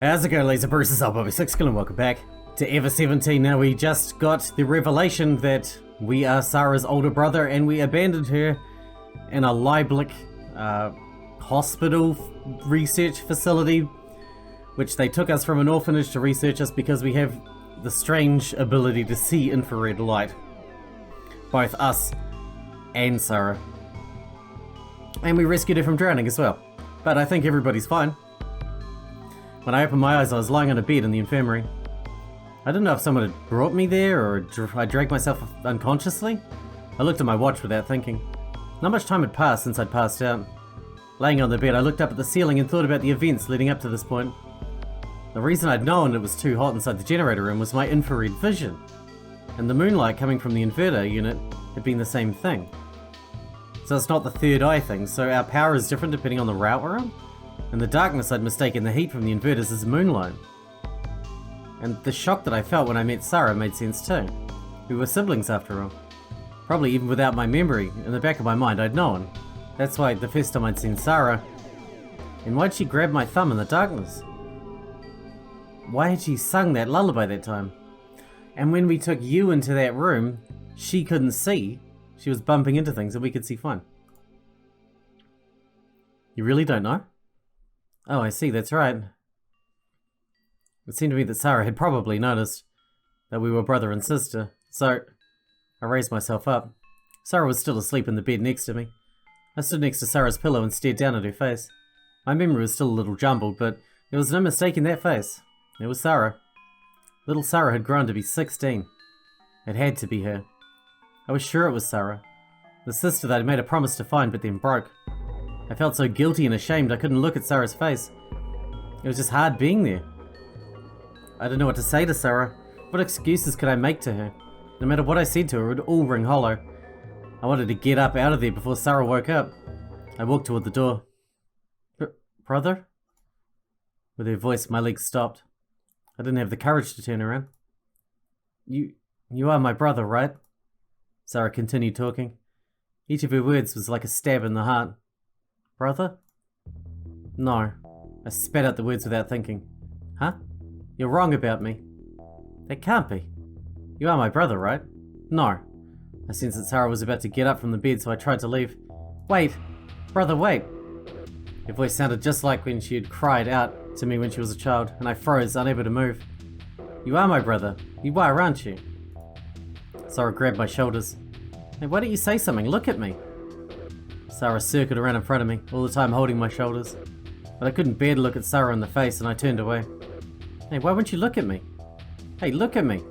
How's it going, ladies and bruises? I'm Bobby Sixkilla and welcome back to Ever 17. Now, we just got the revelation that we are Sara's older brother and we abandoned her in a Lieblich hospital research facility, which they took us from an orphanage to research us because we have the strange ability to see infrared light. Both us and Sara. And we rescued her from drowning as well. But I think everybody's fine. When I opened my eyes, I was lying on a bed in the infirmary. I didn't know if someone had brought me there or I dragged myself unconsciously. I looked at my watch without thinking. Not much time had passed since I'd passed out. Laying on the bed, I looked up at the ceiling and thought about the events leading up to this point. The reason I'd known it was too hot inside the generator room was my infrared vision. And the moonlight coming from the inverter unit had been the same thing. So it's not the third eye thing, so our power is different depending on the route we're on? In the darkness, I'd mistaken the heat from the inverters as moonlight. And the shock that I felt when I met Sara made sense too. We were siblings after all. Probably even without my memory, in the back of my mind I'd known. That's why the first time I'd seen Sara. And why'd she grab my thumb in the darkness? Why had she sung that lullaby that time? And when we took you into that room, she couldn't see. She was bumping into things and we could see fine. You really don't know? Oh, I see, that's right. It seemed to me that Sara had probably noticed that we were brother and sister, so I raised myself up. Sara was still asleep in the bed next to me. I stood next to Sara's pillow and stared down at her face. My memory was still a little jumbled, but there was no mistaking that face. It was Sara. Little Sara had grown to be 16. It had to be her. I was sure it was Sara, the sister that I'd made a promise to find but then broke. I felt so guilty and ashamed I couldn't look at Sara's face. It was just hard being there. I didn't know what to say to Sara. What excuses could I make to her? No matter what I said to her, it would all ring hollow. I wanted to get up out of there before Sara woke up. I walked toward the door. Brother? With her voice, my legs stopped. I didn't have the courage to turn around. You are my brother, right? Sara continued talking. Each of her words was like a stab in the heart. Brother? No. I spat out the words without thinking. Huh? You're wrong about me. That can't be. You are my brother, right? No. I sensed that Sara was about to get up from the bed, so I tried to leave. Wait! Brother, wait! Her voice sounded just like when she had cried out to me when she was a child, and I froze, unable to move. You are my brother. You are, aren't you? Sara grabbed my shoulders. Hey, why don't you say something? Look at me. Sara circled around in front of me, all the time holding my shoulders. But I couldn't bear to look at Sara in the face, and I turned away. Hey, why won't you look at me? Hey, look at me.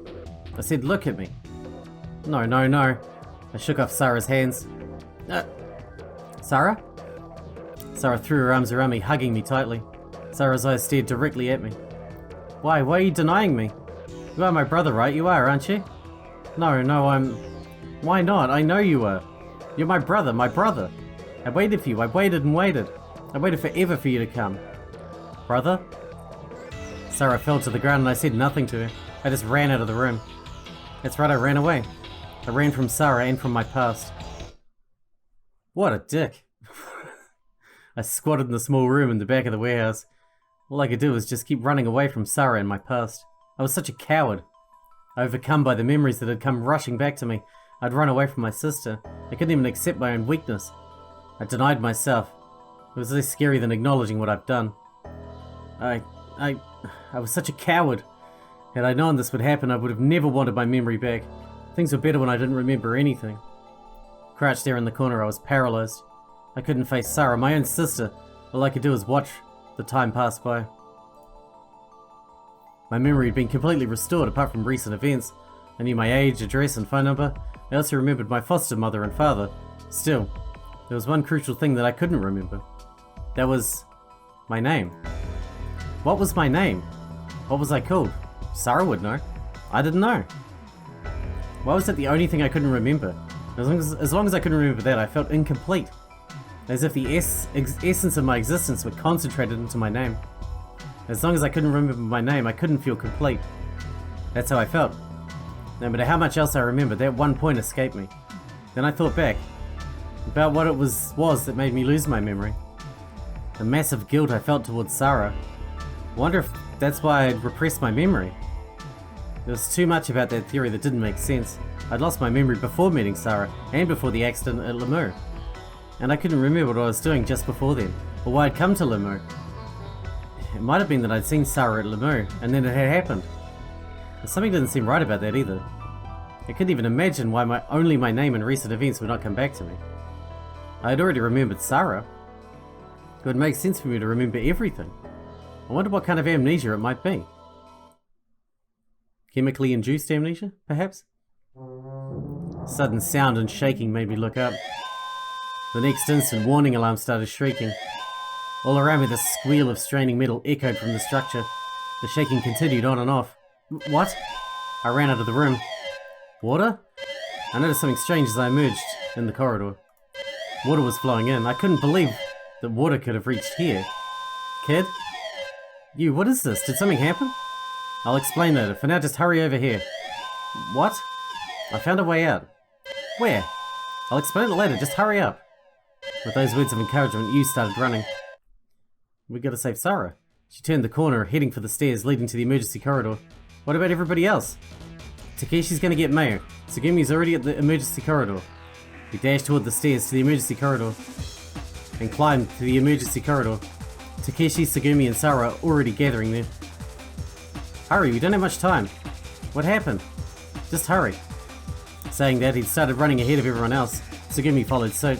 I said, look at me. No, no, no. I shook off Sara's hands. Sara? Sara threw her arms around me, hugging me tightly. Sara's eyes stared directly at me. Why are you denying me? You are my brother, right? You are, aren't you? No, I'm... Why not? I know you are. You're my brother, my brother. I waited for you. I waited and waited. I waited forever for you to come. Brother? Sara fell to the ground and I said nothing to her. I just ran out of the room. That's right, I ran away. I ran from Sara and from my past. What a dick. I squatted in the small room in the back of the warehouse. All I could do was just keep running away from Sara and my past. I was such a coward. Overcome by the memories that had come rushing back to me, I'd run away from my sister. I couldn't even accept my own weakness. I denied myself. It was less scary than acknowledging what I've done. I was such a coward. Had I known this would happen, I would have never wanted my memory back. Things were better when I didn't remember anything. Crouched there in the corner, I was paralyzed. I couldn't face Sara, my own sister. All I could do was watch the time pass by. My memory had been completely restored apart from recent events. I knew my age, address, and phone number. I also remembered my foster mother and father. Still, there was one crucial thing that I couldn't remember. That was my name. What was my name? What was I called? Sara would know. I didn't know. Why was that the only thing I couldn't remember? As long as I couldn't remember that, I felt incomplete. As if the essence of my existence were concentrated into my name. As long as I couldn't remember my name, I couldn't feel complete. That's how I felt. No matter how much else I remember, that one point escaped me. Then I thought back about what it was that made me lose my memory. The massive guilt I felt towards Sara. I wonder if That's why I repressed my memory. There was too much about that theory that didn't make sense. I'd lost my memory before meeting Sara, and before the accident at Lemur. And I couldn't remember what I was doing just before then, or why I'd come to Lemur. It might have been that I'd seen Sara at Lemur, and then it had happened. But something didn't seem right about that either. I couldn't even imagine why only my name and recent events would not come back to me. I had already remembered Sara. It would make sense for me to remember everything. I wonder what kind of amnesia it might be. Chemically induced amnesia, perhaps? Sudden sound and shaking made me look up. The next instant, warning alarms started shrieking. All around me, the squeal of straining metal echoed from the structure. The shaking continued on and off. What? I ran out of the room. Water? I noticed something strange as I emerged in the corridor. Water was flowing in. I couldn't believe that water could have reached here. Kid? You, what is this? Did something happen? I'll explain later. For now, just hurry over here. What? I found a way out. Where? I'll explain it later. Just hurry up. With those words of encouragement, Yu started running. We gotta save Sara. She turned the corner, heading for the stairs leading to the emergency corridor. What about everybody else? Takeshi's gonna get Mayo. Tsugumi's already at the emergency corridor. We dashed toward the stairs to the emergency corridor and climbed to the emergency corridor. Takeshi, Tsugumi, and Sara are already gathering there. Hurry, we don't have much time. What happened? Just hurry. Saying that, he started running ahead of everyone else. Tsugumi followed suit.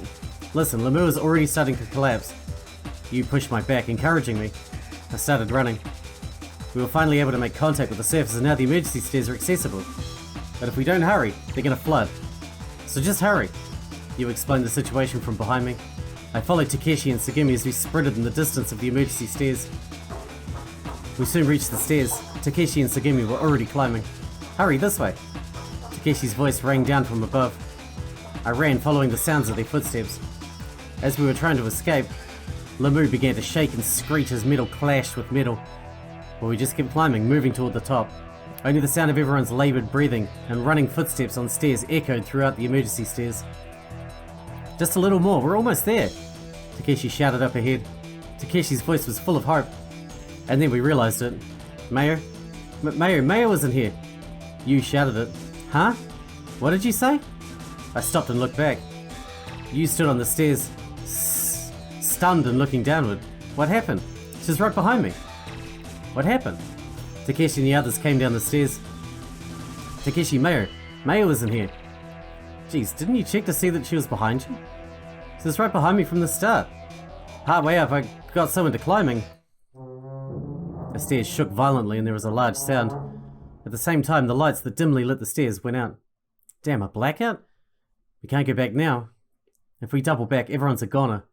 Listen, Lemur is already starting to collapse. You pushed my back, encouraging me. I started running. We were finally able to make contact with the surface, and now the emergency stairs are accessible. But if we don't hurry, they're gonna flood. So just hurry. You explained the situation from behind me. I followed Takeshi and Tsugumi as we sprinted in the distance of the emergency stairs. We soon reached the stairs. Takeshi and Tsugumi were already climbing. Hurry, this way. Takeshi's voice rang down from above. I ran, following the sounds of their footsteps. As we were trying to escape, Lemur began to shake and screech as metal clashed with metal. But we just kept climbing, moving toward the top. Only the sound of everyone's laboured breathing and running footsteps on stairs echoed throughout the emergency stairs. Just a little more, we're almost there. Takeshi shouted up ahead. Takeshi's voice was full of hope. And then we realised it. Mayo? Mayo isn't here. You shouted it. Huh? What did you say? I stopped and looked back. You stood on the stairs, stunned and looking downward. What happened? She's right behind me. What happened? Takeshi and the others came down the stairs. Takeshi, Mayo isn't here. Jeez, didn't you check to see that she was behind you? She was right behind me from the start. Partway up, I got so into climbing. The stairs shook violently and there was a large sound. At the same time, the lights that dimly lit the stairs went out. Damn, a blackout? We can't go back now. If we double back, everyone's a goner.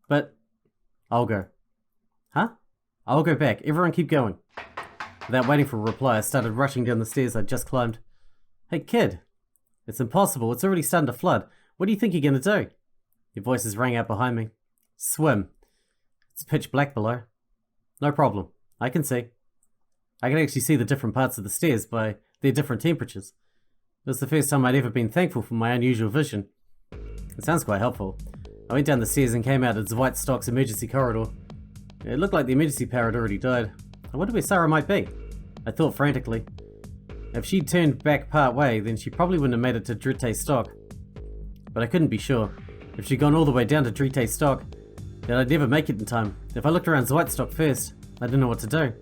But I'll go. Huh? I'll go back. Everyone keep going. Without waiting for a reply, I started rushing down the stairs I'd just climbed. Hey kid, it's impossible. It's already starting to flood. What do you think you're gonna do? Your voices rang out behind me. Swim. It's pitch black below. No problem. I can see. I can actually see the different parts of the stairs by their different temperatures. It was the first time I'd ever been thankful for my unusual vision. It sounds quite helpful. I went down the stairs and came out at White Stock's emergency corridor. It looked like the emergency power had already died. I wonder where Sara might be. I thought frantically. If she'd turned back part way, then she probably wouldn't have made it to Drite Stock. But I couldn't be sure. If she'd gone all the way down to Drite Stock, then I'd never make it in time. If I looked around White Stock first, I didn't know what to do.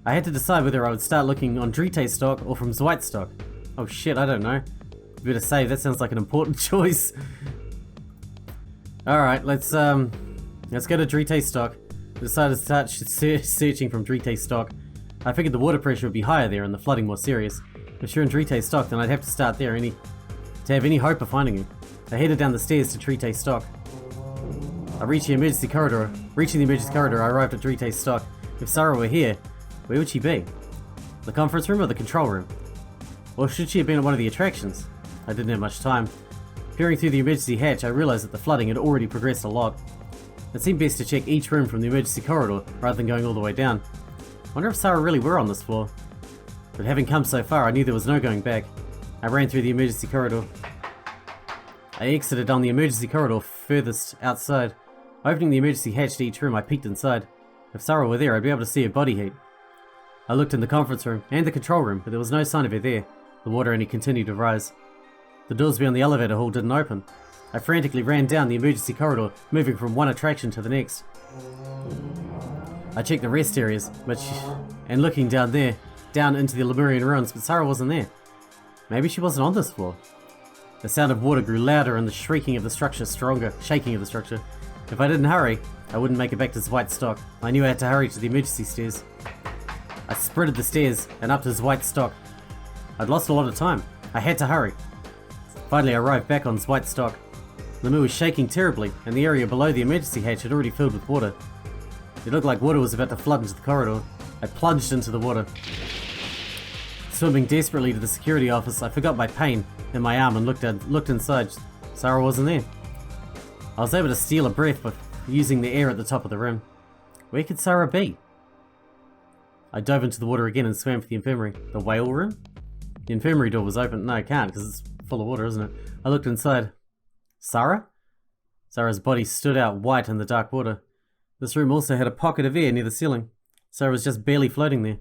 I had to decide whether I would start looking on Drite Stock or from White Stock. Oh shit, I don't know. You better save, that sounds like an important choice. Alright, let's go to Drite Stock. I decided to start searching from Drite Stock. I figured the water pressure would be higher there and the flooding more serious. If you're in Drite Stock, then I'd have to start there to have any hope of finding you. I headed down the stairs to Drite Stock. I reached the emergency corridor. Reaching the emergency corridor, I arrived at Drite Stock. If Sara were here, where would she be? The conference room or the control room? Or should she have been at one of the attractions? I didn't have much time. Peering through the emergency hatch, I realized that the flooding had already progressed a lot. It seemed best to check each room from the emergency corridor, rather than going all the way down. I wonder if Sara really were on this floor. But having come so far, I knew there was no going back. I ran through the emergency corridor. I exited on the emergency corridor furthest outside. Opening the emergency hatch to each room, I peeked inside. If Sara were there, I'd be able to see her body heat. I looked in the conference room and the control room, but there was no sign of her there. The water only continued to rise. The doors beyond the elevator hall didn't open. I frantically ran down the emergency corridor, moving from one attraction to the next. I checked the rest areas, and looking down there, down into the Lemurian ruins, but Sara wasn't there. Maybe she wasn't on this floor. The sound of water grew louder and the shrieking of the structure stronger, shaking of the structure. If I didn't hurry, I wouldn't make it back to White Stock. I knew I had to hurry to the emergency stairs. I sprinted the stairs and up to White Stock. I'd lost a lot of time. I had to hurry. Finally, I arrived back on White Stock. Lemu was shaking terribly, and the area below the emergency hatch had already filled with water. It looked like water was about to flood into the corridor. I plunged into the water. Swimming desperately to the security office, I forgot my pain in my arm and looked inside. Sara wasn't there. I was able to steal a breath by using the air at the top of the room. Where could Sara be? I dove into the water again and swam for the infirmary. The whale room? The infirmary door was open. No, I can't because it's full of water, isn't it? I looked inside. Sara? Sara's body stood out white in the dark water. This room also had a pocket of air near the ceiling. Sara was just barely floating there.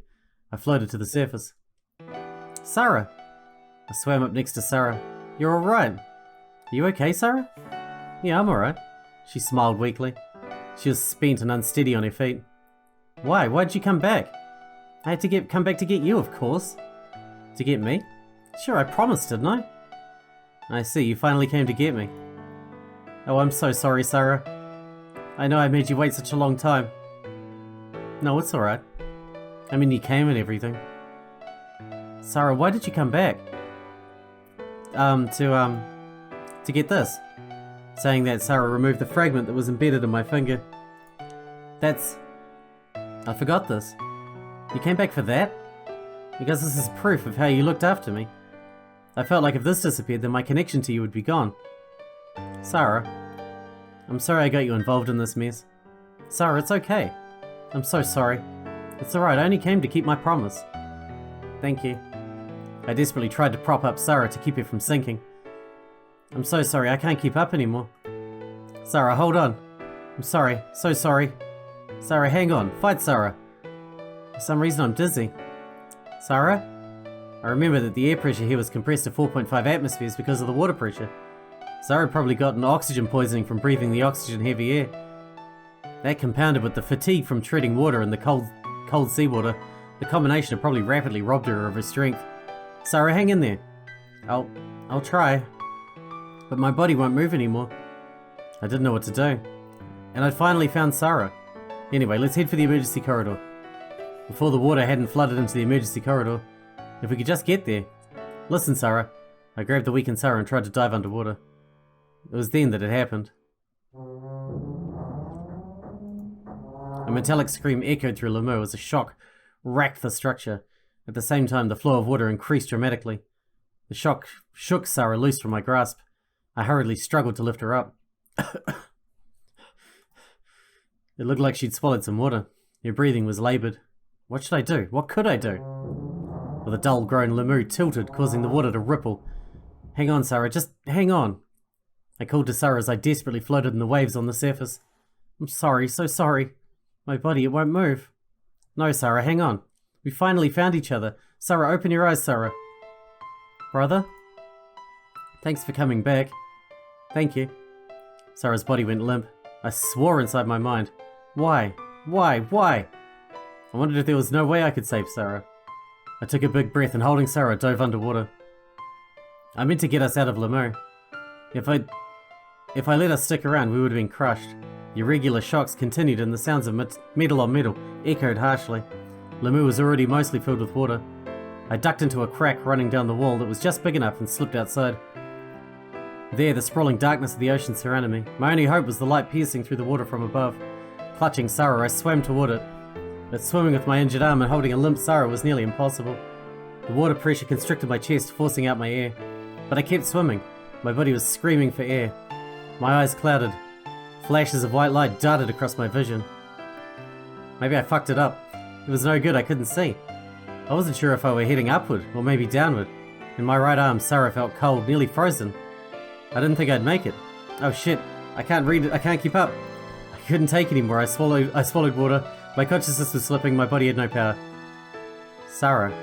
I floated to the surface. Sara! I swam up next to Sara. You're alright. Are you okay, Sara? Yeah, I'm alright. She smiled weakly. She was spent and unsteady on her feet. Why? Why'd you come back? I had to come back to get you, of course. To get me? Sure, I promised, didn't I? I see, you finally came to get me. Oh, I'm so sorry, Sara. I know I made you wait such a long time. No, it's alright. I mean, you came and everything. Sara, why did you come back? To get this. Saying that, Sara removed the fragment that was embedded in my finger. I forgot this. You came back for that? Because this is proof of how you looked after me. I felt like if this disappeared, then my connection to you would be gone. Sara, I'm sorry I got you involved in this mess. Sara, it's okay. I'm so sorry. It's alright, I only came to keep my promise. Thank you. I desperately tried to prop up Sara to keep her from sinking. I'm so sorry, I can't keep up anymore. Sara, hold on. I'm sorry, so sorry. Sara, hang on. Fight, Sara. For some reason I'm dizzy. Sara? I remember that the air pressure here was compressed to 4.5 atmospheres because of the water pressure. Sara had probably gotten oxygen poisoning from breathing the oxygen-heavy air. That compounded with the fatigue from treading water and the cold seawater, the combination had probably rapidly robbed her of her strength. Sara, hang in there. I'll try. But my body won't move anymore. I didn't know what to do. And I'd finally found Sara. Anyway, let's head for the emergency corridor. Before the water hadn't flooded into the emergency corridor. If we could just get there. Listen, Sara. I grabbed the weakened Sara and tried to dive underwater. It was then that it happened. A metallic scream echoed through Lemu as a shock racked the structure. At the same time, the flow of water increased dramatically. The shock shook Sara loose from my grasp. I hurriedly struggled to lift her up. It looked like she'd swallowed some water. Her breathing was laboured. What should I do? What could I do? With a dull groan, Lemu tilted, causing the water to ripple. Hang on, Sara, just hang on. I called to Sara as I desperately floated in the waves on the surface. I'm sorry, so sorry. My body, it won't move. No, Sara, hang on. We finally found each other. Sara, open your eyes, Sara. Brother? Thanks for coming back. Thank you. Sara's body went limp. I swore inside my mind. Why? Why? Why? I wondered if there was no way I could save Sara. I took a big breath and holding Sara dove underwater. I meant to get us out of Lemu. If I let us stick around, we would have been crushed. The irregular shocks continued and the sounds of metal on metal echoed harshly. Lemu was already mostly filled with water. I ducked into a crack running down the wall that was just big enough and slipped outside. There, the sprawling darkness of the ocean surrounded me. My only hope was the light piercing through the water from above. Clutching Sara, I swam toward it. But swimming with my injured arm and holding a limp Sara was nearly impossible. The water pressure constricted my chest, forcing out my air. But I kept swimming. My body was screaming for air. My eyes clouded. Flashes of white light darted across my vision. Maybe I fucked it up. It was no good, I couldn't see. I wasn't sure if I were heading upward, or maybe downward. In my right arm, Sara felt cold, nearly frozen. I didn't think I'd make it. Oh shit, I can't read it, I can't keep up. I couldn't take anymore, I swallowed water. My consciousness was slipping, my body had no power. Sara.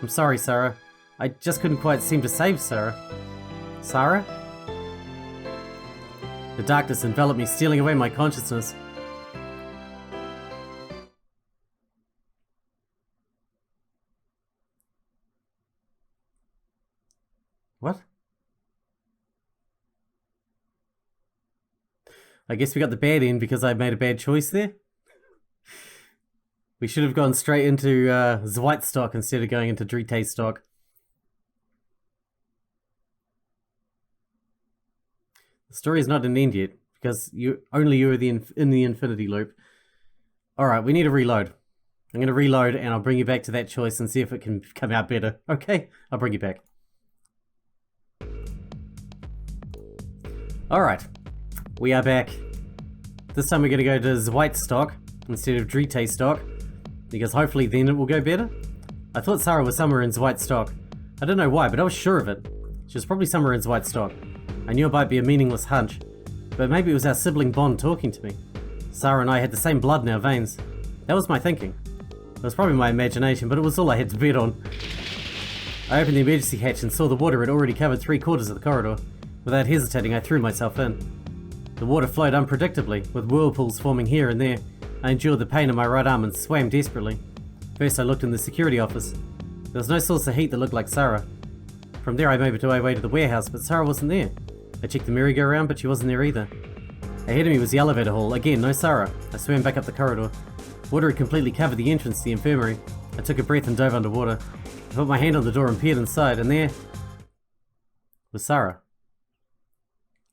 I'm sorry, Sara. I just couldn't quite seem to save Sara. Sara? The darkness enveloped me, stealing away my consciousness. What? I guess we got the bad end because I made a bad choice there. We should have gone straight into Zweitstock instead of going into Drite stock. The story is not an end yet because you are in the infinity loop. Alright, we need to reload. I'm going to reload and I'll bring you back to that choice and see if it can come out better. Okay, I'll bring you back. Alright, we are back. This time we're going to go to Zweitstock instead of Drite stock, because hopefully then it will go better. I thought Sara was somewhere in Zweitstock. I don't know why, but I was sure of it. She was probably somewhere in Zweitstock. I knew it might be a meaningless hunch, but maybe it was our sibling bond talking to me. Sara and I had the same blood in our veins. That was my thinking. It was probably my imagination, but it was all I had to bet on. I opened the emergency hatch and saw the water had already covered 3/4 of the corridor. Without hesitating, I threw myself in. The water flowed unpredictably, with whirlpools forming here and there. I endured the pain in my right arm and swam desperately. First I looked in the security office. There was no source of heat that looked like Sara. From there I made my way to the warehouse, but Sara wasn't there. I checked the merry-go-round, but she wasn't there either. Ahead of me was the elevator hall. Again, no Sara. I swam back up the corridor. Water had completely covered the entrance to the infirmary. I took a breath and dove underwater. I put my hand on the door and peered inside, and there was Sara.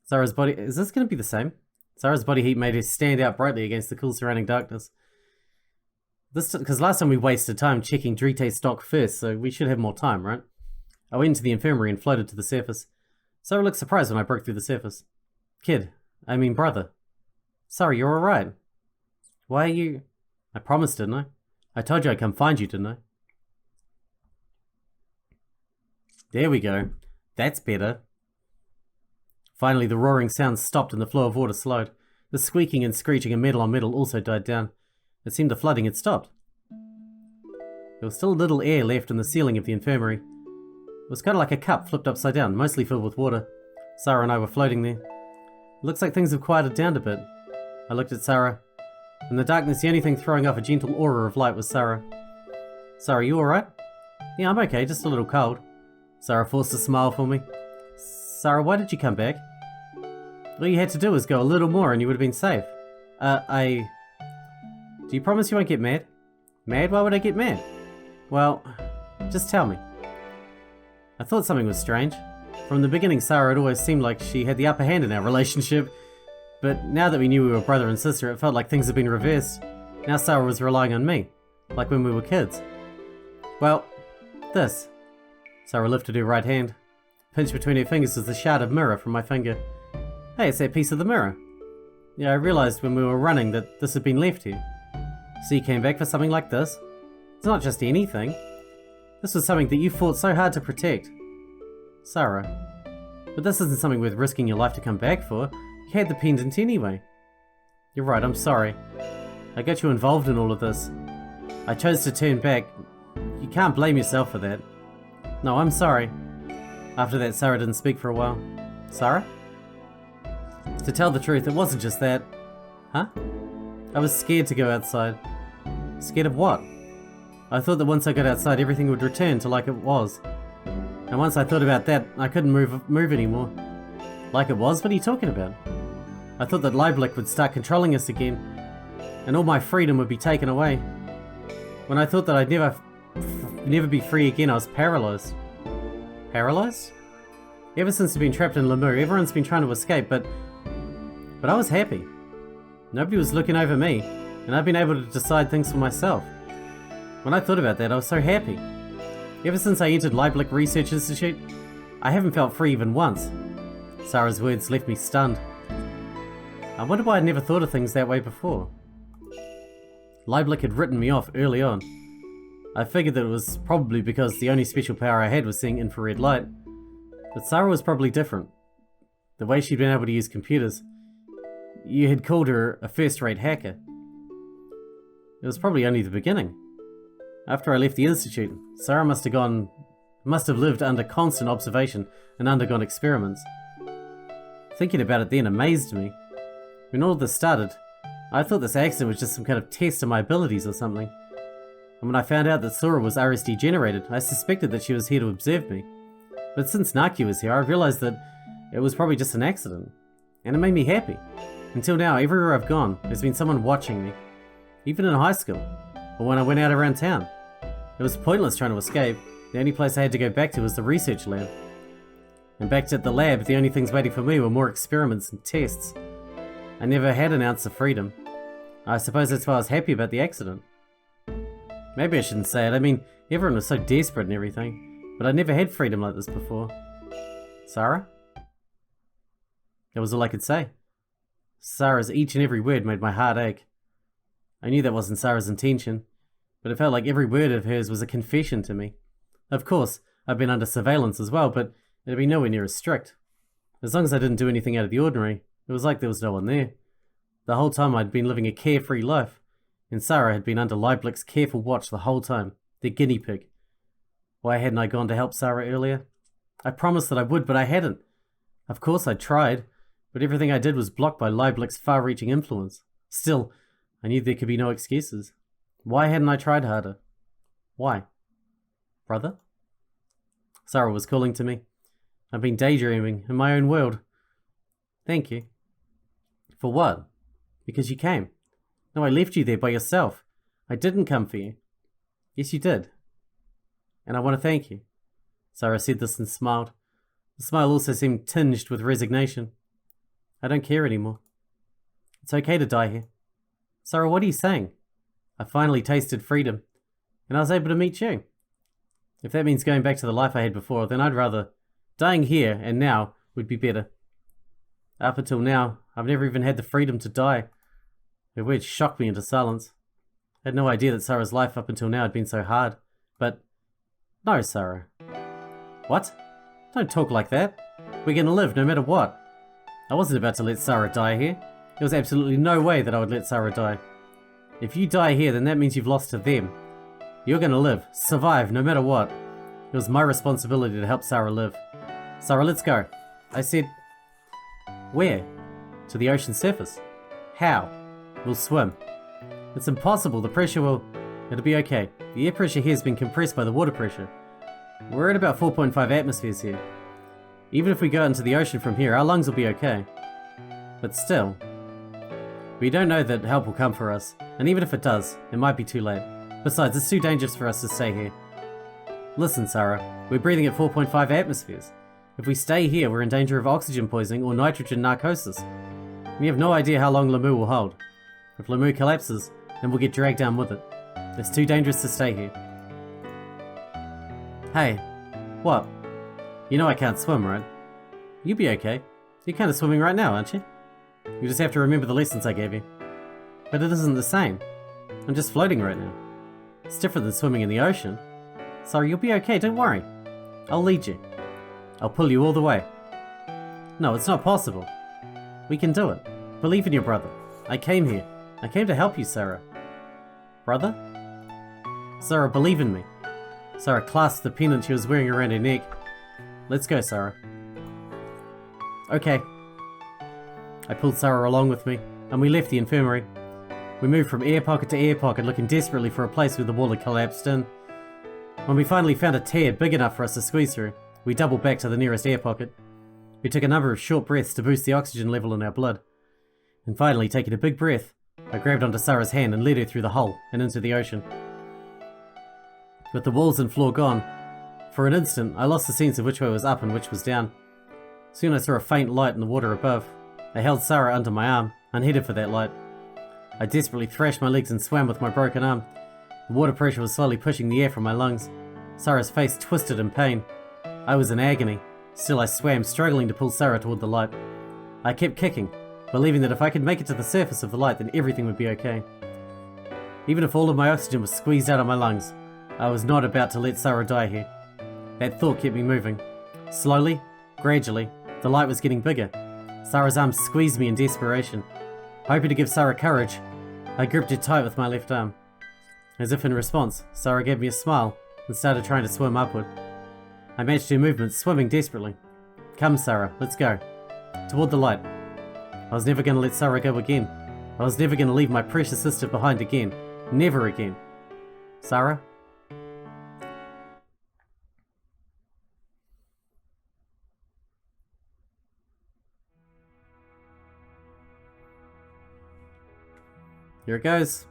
Sara's body... Is this going to be the same? Sara's body heat made her stand out brightly against the cool surrounding darkness. Because last time we wasted time checking Drite stock first, so we should have more time, right? I went into the infirmary and floated to the surface. Sara looked surprised when I broke through the surface. Brother. Sara, you're alright. Why are you... I promised, didn't I? I told you I'd come find you, didn't I? There we go. That's better. Finally, the roaring sound stopped and the flow of water slowed. The squeaking and screeching of metal on metal also died down. It seemed the flooding had stopped. There was still a little air left in the ceiling of the infirmary. It was kind of like a cup flipped upside down, mostly filled with water. Sara and I were floating there. It looks like things have quieted down a bit. I looked at Sara. In the darkness, the only thing throwing off a gentle aura of light was Sara. Sara, you alright? Yeah, I'm okay, just a little cold. Sara forced a smile for me. Sara, why did you come back? All you had to do was go a little more and you would have been safe. Do you promise you won't get mad? Mad? Why would I get mad? Well, just tell me. I thought something was strange. From the beginning, Sara had always seemed like she had the upper hand in our relationship. But now that we knew we were brother and sister, it felt like things had been reversed. Now Sara was relying on me, like when we were kids. Well, this. Sara lifted her right hand. Pinched between her fingers was the shard of mirror from my finger. Hey, it's that piece of the mirror. Yeah, I realized when we were running that this had been left here. So you came back for something like this? It's not just anything. This was something that you fought so hard to protect. Sara. But this isn't something worth risking your life to come back for. You had the pendant anyway. You're right, I'm sorry. I got you involved in all of this. I chose to turn back. You can't blame yourself for that. No, I'm sorry. After that, Sara didn't speak for a while. Sara? To tell the truth, it wasn't just that. Huh? I was scared to go outside. Scared of what? I thought that once I got outside, everything would return to like it was. And once I thought about that, I couldn't move anymore. Like it was? What are you talking about? I thought that Lieblich would start controlling us again, and all my freedom would be taken away. When I thought that I'd never be free again, I was paralyzed. Paralyzed? Ever since I've been trapped in Lemur, everyone's been trying to escape, but I was happy. Nobody was looking over me, and I've been able to decide things for myself. When I thought about that, I was so happy. Ever since I entered Lieblich Research Institute, I haven't felt free even once. Sara's words left me stunned. I wonder why I'd never thought of things that way before. Lieblich had written me off early on. I figured that it was probably because the only special power I had was seeing infrared light. But Sara was probably different. The way she'd been able to use computers. You had called her a first-rate hacker. It was probably only the beginning. After I left the institute, Sara must have lived under constant observation and undergone experiments. Thinking about it then amazed me. When all this started, I thought this accident was just some kind of test of my abilities or something. And when I found out that Sora was RSD generated, I suspected that she was here to observe me. But since Naki was here, I realized that it was probably just an accident. And it made me happy. Until now, everywhere I've gone, there's been someone watching me. Even in high school, or when I went out around town. It was pointless trying to escape. The only place I had to go back to was the research lab. And back at the lab, the only things waiting for me were more experiments and tests. I never had an ounce of freedom. I suppose that's why I was happy about the accident. Maybe I shouldn't say it. I mean, everyone was so desperate and everything. But I never had freedom like this before. Sara? That was all I could say. Sara's each and every word made my heart ache. I knew that wasn't Sara's intention, but it felt like every word of hers was a confession to me. Of course, I'd been under surveillance as well, but it'd be nowhere near as strict. As long as I didn't do anything out of the ordinary, it was like there was no one there. The whole time I'd been living a carefree life, and Sara had been under Lieblic's careful watch the whole time, the guinea pig. Why hadn't I gone to help Sara earlier? I promised that I would, but I hadn't. Of course I'd tried, but everything I did was blocked by Lieblic's far-reaching influence. Still, I knew there could be no excuses. Why hadn't I tried harder? Why? Brother? Sara was calling to me. I've been daydreaming in my own world. Thank you. For what? Because you came. No, I left you there by yourself. I didn't come for you. Yes, you did. And I want to thank you. Sara said this and smiled. The smile also seemed tinged with resignation. I don't care anymore. It's okay to die here. Sara, what are you saying? I finally tasted freedom, and I was able to meet you. If that means going back to the life I had before, then I'd rather dying here and now would be better. Up until now, I've never even had the freedom to die. Her words shocked me into silence. I had no idea that Sara's life up until now had been so hard. But, no, Sara. What? Don't talk like that. We're gonna live no matter what. I wasn't about to let Sara die here. There was absolutely no way that I would let Sara die. If you die here, then that means you've lost to them. You're gonna live, survive, no matter what. It was my responsibility to help Sara live. Sara, let's go. I said, where? To the ocean surface. How? We'll swim. It's impossible, the pressure will... It'll be okay. The air pressure here has been compressed by the water pressure. We're at about 4.5 atmospheres here. Even if we go into the ocean from here, our lungs will be okay. But still, we don't know that help will come for us, and even if it does, it might be too late. Besides, it's too dangerous for us to stay here. Listen, Sara, we're breathing at 4.5 atmospheres. If we stay here, we're in danger of oxygen poisoning or nitrogen narcosis. We have no idea how long Lamu will hold. If Lamu collapses, then we'll get dragged down with it. It's too dangerous to stay here. Hey, what? You know I can't swim, right? You'll be okay. You're kind of swimming right now, aren't you? You just have to remember the lessons I gave you. But it isn't the same. I'm just floating right now. It's different than swimming in the ocean. Sorry, you'll be okay, don't worry. I'll lead you. I'll pull you all the way. No, it's not possible. We can do it. Believe in your brother. I came here. I came to help you, Sara. Brother? Sara, believe in me. Sara clasped the pendant she was wearing around her neck. Let's go, Sara. Okay. I pulled Sara along with me, and we left the infirmary. We moved from air pocket to air pocket, looking desperately for a place where the wall had collapsed in. When we finally found a tear big enough for us to squeeze through, we doubled back to the nearest air pocket. We took a number of short breaths to boost the oxygen level in our blood. And finally, taking a big breath, I grabbed onto Sara's hand and led her through the hole and into the ocean. With the walls and floor gone, for an instant I lost the sense of which way was up and which was down. Soon I saw a faint light in the water above. I held Sara under my arm and headed for that light. I desperately thrashed my legs and swam with my broken arm. The water pressure was slowly pushing the air from my lungs. Sara's face twisted in pain. I was in agony. Still I swam, struggling to pull Sara toward the light. I kept kicking, believing that if I could make it to the surface of the light, then everything would be okay. Even if all of my oxygen was squeezed out of my lungs, I was not about to let Sara die here. That thought kept me moving. Slowly, gradually, the light was getting bigger. Sara's arms squeezed me in desperation. Hoping to give Sara courage, I gripped her tight with my left arm. As if in response, Sara gave me a smile and started trying to swim upward. I matched her movements, swimming desperately. Come, Sara, let's go. Toward the light. I was never going to let Sara go again. I was never going to leave my precious sister behind again. Never again. Sara? Here it goes.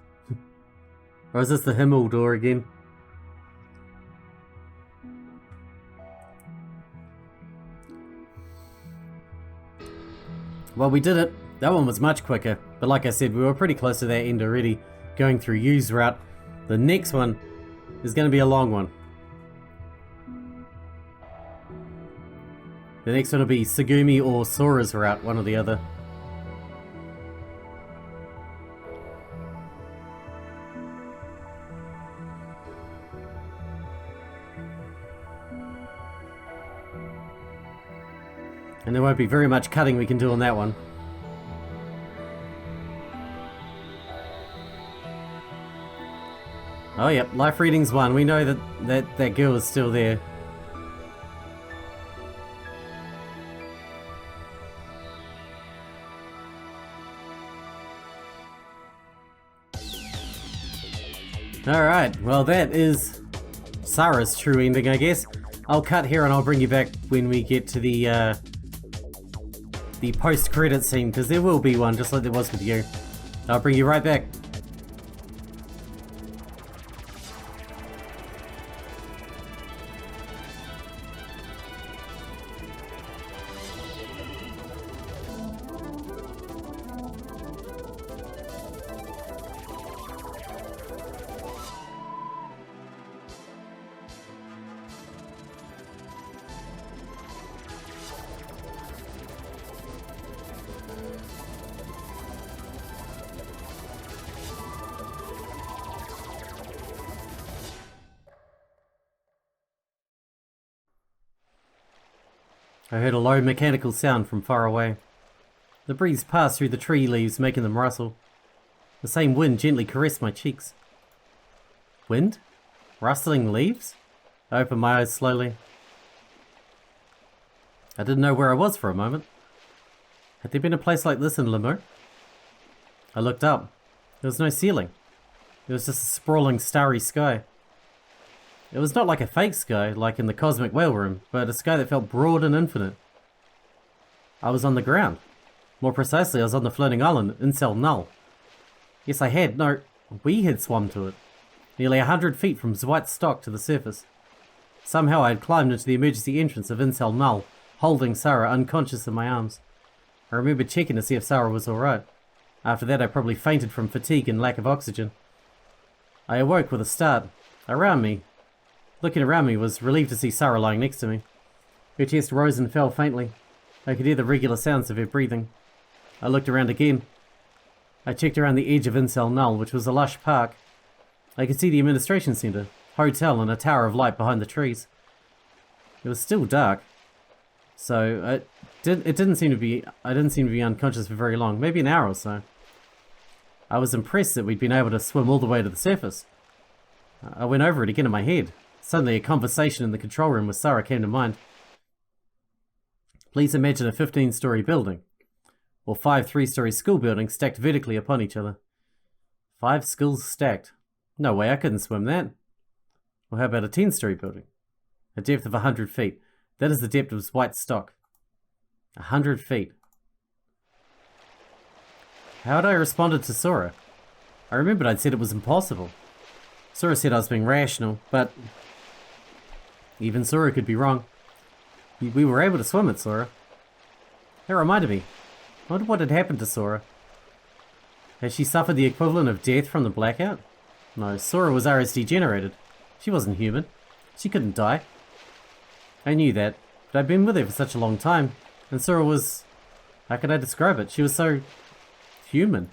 Or is this the Himmel door again? Well, we did it. That one was much quicker. But like I said, we were pretty close to that end already, going through Yu's route. The next one is going to be a long one. The next one will be Tsugumi or Sora's route, one or the other. And there won't be very much cutting we can do on that one. Oh yep, life reading's 1. We know that girl is still there. Alright, well that is Sara's true ending, I guess. I'll cut here and I'll bring you back when we get to the post-credit scene, because there will be one, just like there was with you. I'll bring you right back. I heard a low mechanical sound from far away. The breeze passed through the tree leaves, making them rustle. The same wind gently caressed my cheeks. Wind? Rustling leaves? I opened my eyes slowly. I didn't know where I was for a moment. Had there been a place like this in Limbo? I looked up. There was no ceiling. It was just a sprawling starry sky. It was not like a fake sky, like in the Cosmic Whale Room, but a sky that felt broad and infinite. I was on the ground. More precisely, I was on the floating island, Incel Null. Yes, we had swum to it. Nearly 100 feet from Zweitstock to the surface. Somehow I had climbed into the emergency entrance of Incel Null, holding Sara unconscious in my arms. I remember checking to see if Sara was alright. After that I probably fainted from fatigue and lack of oxygen. I awoke with a start. Looking around me, was relieved to see Sara lying next to me. Her chest rose and fell faintly. I could hear the regular sounds of her breathing. I looked around again. I checked around the edge of Incel Null, which was a lush park. I could see the administration centre, hotel and a tower of light behind the trees. It was still dark. So, I didn't seem to be unconscious for very long, maybe an hour or so. I was impressed that we'd been able to swim all the way to the surface. I went over it again in my head. Suddenly a conversation in the control room with Sara came to mind. Please imagine a 15-story building, or 5 3-story school buildings stacked vertically upon each other. 5 schools stacked. No way, I couldn't swim that. Well, how about a 10-story building? A depth of 100 feet. That is the depth of Zweitstock. 100 feet. How had I responded to Sora? I remembered I'd said it was impossible. Sora said I was being rational, but even Sora could be wrong. We were able to swim it, Sora. That reminded me. I wonder what had happened to Sora. Had she suffered the equivalent of death from the blackout? No, Sora was RSD generated. She wasn't human. She couldn't die. I knew that, but I'd been with her for such a long time, and Sora was... how could I describe it? She was so... human.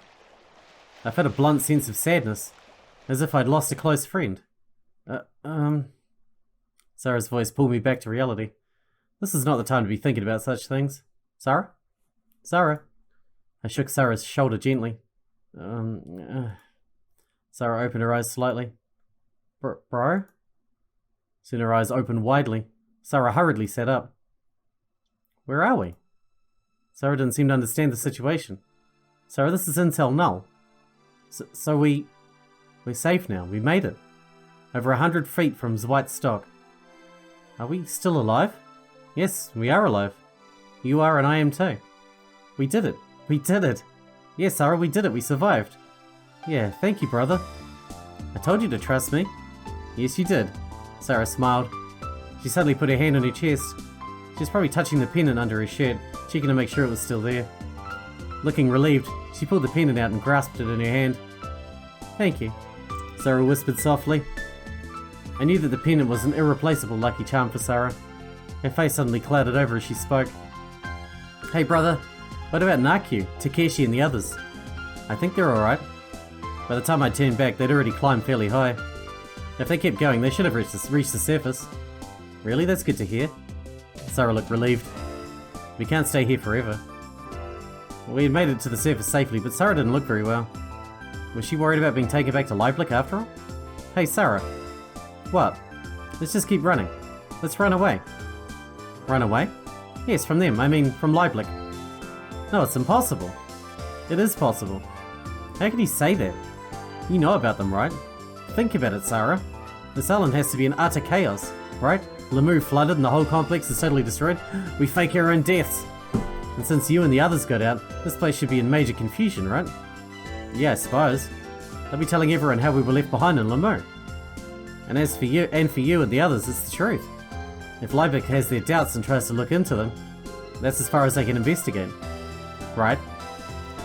I felt a blunt sense of sadness, as if I'd lost a close friend. Sara's voice pulled me back to reality. This is not the time to be thinking about such things. Sara? Sara? I shook Sara's shoulder gently. Sara opened her eyes slightly. Bro? Soon her eyes opened widely. Sara hurriedly sat up. Where are we? Sara didn't seem to understand the situation. Sara, this is Intel Null. So we're safe now. We made it. Over 100 feet from Zwite's stock. Are we still alive? Yes, we are alive. You are and I am too. We did it. We did it. Yes, Sara, we did it. We survived. Yeah, thank you, brother. I told you to trust me. Yes, you did. Sara smiled. She suddenly put her hand on her chest. She was probably touching the pendant under her shirt, checking to make sure it was still there. Looking relieved, she pulled the pendant out and grasped it in her hand. Thank you, Sara whispered softly. I knew that the pendant was an irreplaceable lucky charm for Sara. Her face suddenly clouded over as she spoke. Hey brother, what about Naku, Takeshi and the others? I think they're alright. By the time I turned back, they'd already climbed fairly high. If they kept going, they should have reached the surface. Really? That's good to hear. Sara looked relieved. We can't stay here forever. We had made it to the surface safely, but Sara didn't look very well. Was she worried about being taken back to Leiblich after all? Hey Sara. What? Let's just keep running. Let's run away. Run away? Yes, from them. I mean, from Leiblich. No, it's impossible. It is possible. How can you say that? You know about them, right? Think about it, Sara. This island has to be an utter chaos, right? Lemieux flooded and the whole complex is totally destroyed. We fake our own deaths. And since you and the others got out, this place should be in major confusion, right? Yeah, I suppose. They'll be telling everyone how we were left behind in Lemieux. And as for you and the others, it's the truth. If Leiblich has their doubts and tries to look into them, that's as far as they can investigate. Right?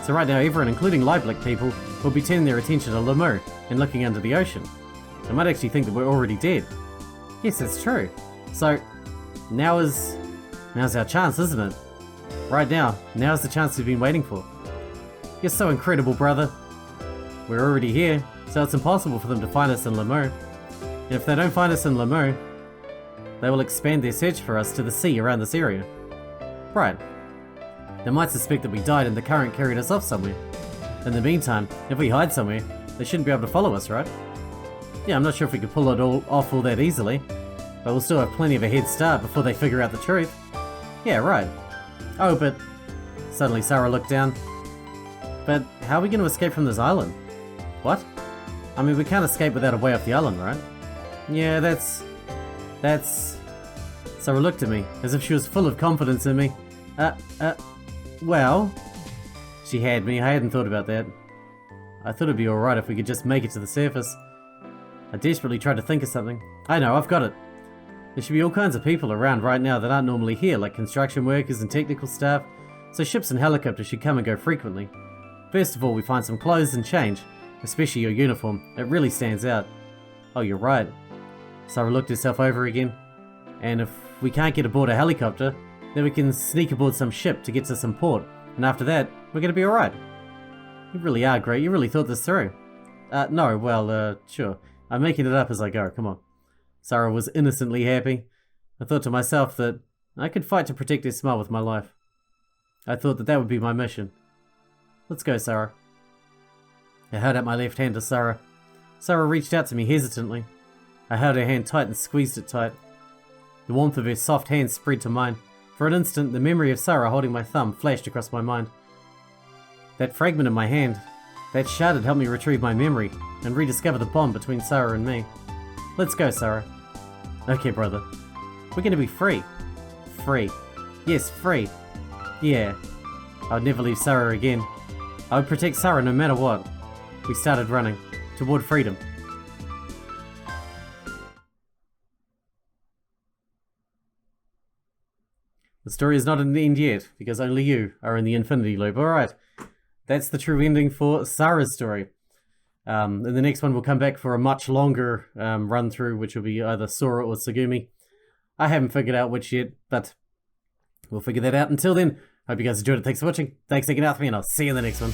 So right now everyone, including Leiblich people, will be turning their attention to Lemieux and looking under the ocean. They might actually think that we're already dead. Yes, that's true. So, now's our chance, isn't it? Right now's the chance we've been waiting for. You're so incredible, brother. We're already here, so it's impossible for them to find us in Lemieux. And if they don't find us in Lemieux, they will expand their search for us to the sea around this area. Right. They might suspect that we died and the current carried us off somewhere. In the meantime, if we hide somewhere, they shouldn't be able to follow us, right? Yeah, I'm not sure if we could pull it all off all that easily, but we'll still have plenty of a head start before they figure out the truth. Yeah, right. Oh, but... Suddenly Sara looked down. But how are we going to escape from this island? What? I mean, we can't escape without a way off the island, right? Yeah, that's... Sara looked at me, as if she was full of confidence in me. Well... She had me, I hadn't thought about that. I thought it'd be alright if we could just make it to the surface. I desperately tried to think of something. I know, I've got it. There should be all kinds of people around right now that aren't normally here, like construction workers and technical staff, so ships and helicopters should come and go frequently. First of all, we find some clothes and change, especially your uniform. It really stands out. Oh, you're right. Sara looked herself over again. And if we can't get aboard a helicopter, then we can sneak aboard some ship to get to some port, and after that, we're gonna be alright. You really are great, you really thought this through. No, well, sure. I'm making it up as I go, come on. Sara was innocently happy. I thought to myself that I could fight to protect her smile with my life. I thought that would be my mission. Let's go, Sara. I held out my left hand to Sara. Sara reached out to me hesitantly. I held her hand tight and squeezed it tight. The warmth of her soft hand spread to mine. For an instant, the memory of Sara holding my thumb flashed across my mind. That fragment of my hand, that shard had helped me retrieve my memory and rediscover the bond between Sara and me. Let's go, Sara. Okay, brother. We're gonna be free. Free. Yes, free. Yeah. I would never leave Sara again. I would protect Sara no matter what. We started running toward freedom. The story is not at an end yet, because only you are in the infinity loop. Alright, that's the true ending for Sara's story. In the next one, we'll come back for a much longer run through, which will be either Sora or Tsugumi. I haven't figured out which yet, but we'll figure that out. Until then, hope you guys enjoyed it. Thanks for watching. Thanks for taking out for me, and I'll see you in the next one.